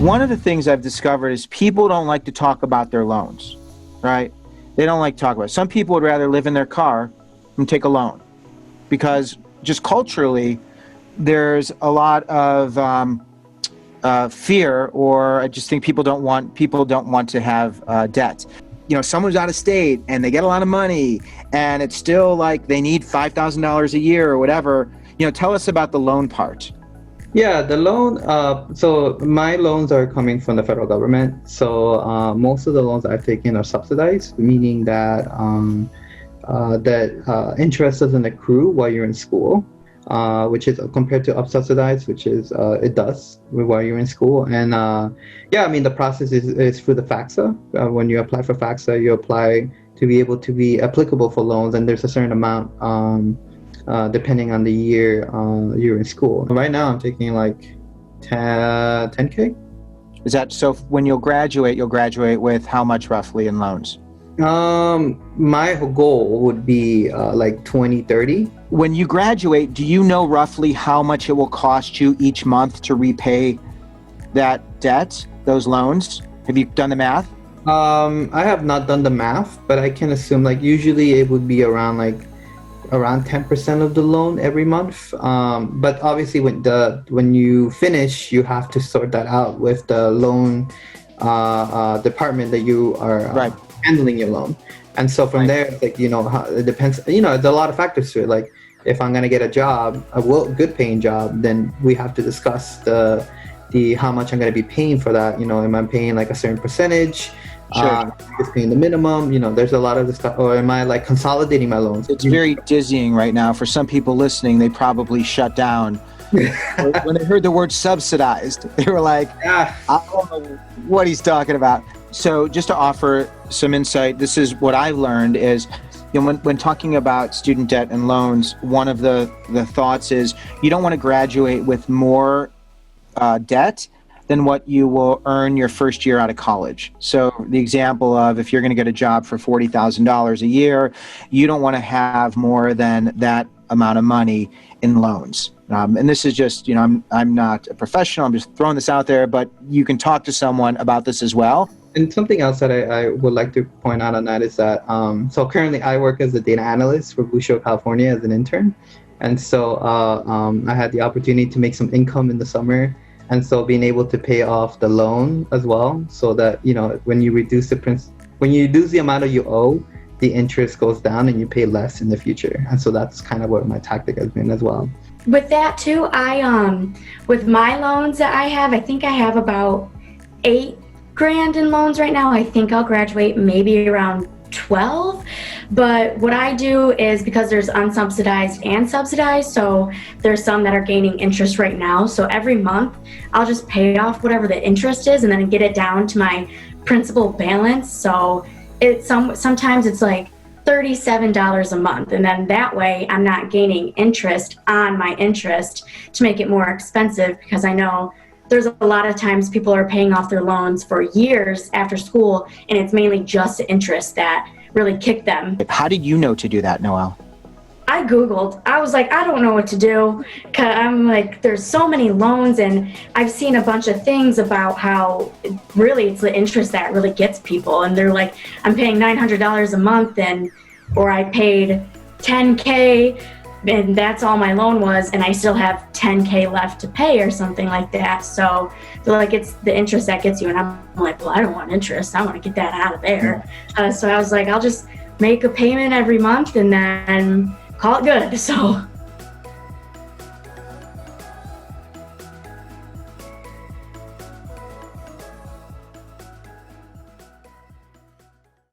One of the things I've discovered is people don't like to talk about their loans, right? They don't like to talk about it. Some people would rather live in their car and take a loan because just culturally, there's a lot of fear, or I just think people don't want to have debt. You know, someone's out of state and they get a lot of money and it's still like they need $5,000 a year or whatever. You know, tell us about the loan part. Yeah, the loan. So my loans are coming from the federal government. So most of the loans I've taken are subsidized, meaning that interest doesn't accrue while you're in school, which is compared to unsubsidized, which is it does while you're in school. And yeah, I mean the process is through the FAFSA. When you apply for FAFSA, you apply to be able to be applicable for loans, and there's a certain amount. Depending on the year you're in school. Right now I'm taking like 10K. Is that so? When you'll graduate with how much roughly in loans? My goal would be like 20-30. When you graduate, do you know roughly how much it will cost you each month to repay that debt, those loans? Have you done the math? I have not done the math, but I can assume like usually it would be around 10% of the loan every month. But obviously when you finish, you have to sort that out with the loan department that you are handling your loan. And so from there, it's like, it depends, there's a lot of factors to it. Like if I'm going to get a job, a good paying job, then we have to discuss the how much I'm going to be paying for that. Am I paying like a certain percentage? Sure. Just paying the minimum, there's a lot of this stuff. Or am I like consolidating my loans? It's very dizzying right now. For some people listening, they probably shut down. When they heard the word subsidized, they were like, I don't know what he's talking about. So just to offer some insight, this is what I've learned is, when talking about student debt and loans, one of the thoughts is you don't want to graduate with more debt than what you will earn your first year out of college. So the example of if you're going to get a job for $40,000 a year, you don't want to have more than that amount of money in loans. And this is just, I'm not a professional, I'm just throwing this out there, but you can talk to someone about this as well. And something else that I would like to point out on that is that, so currently I work as a data analyst for Blue Shield California as an intern. And so I had the opportunity to make some income in the summer. And so being able to pay off the loan as well, so that, when you reduce the amount you owe, the interest goes down and you pay less in the future. And so that's kind of what my tactic has been as well. With that too, with my loans that I think I have about $8,000 in loans right now. I think I'll graduate maybe around 12. But what I do is, because there's unsubsidized and subsidized, so there's some that are gaining interest right now. So every month I'll just pay off whatever the interest is and then get it down to my principal balance. So sometimes it's like $37 a month. And then that way I'm not gaining interest on my interest to make it more expensive, because I know there's a lot of times people are paying off their loans for years after school, and it's mainly just the interest that really kicked them. How did you know to do that, Noelle? I Googled. I was like, I don't know what to do. I'm like, there's so many loans, and I've seen a bunch of things about how really it's the interest that really gets people. And they're like, I'm paying $900 a month, or I paid $10K, and that's all my loan was, and I still have $10K left to pay or something like that. So they're like, it's the interest that gets you. And I'm like, well, I don't want interest. I want to get that out of there. So I was like, I'll just make a payment every month and then call it good. So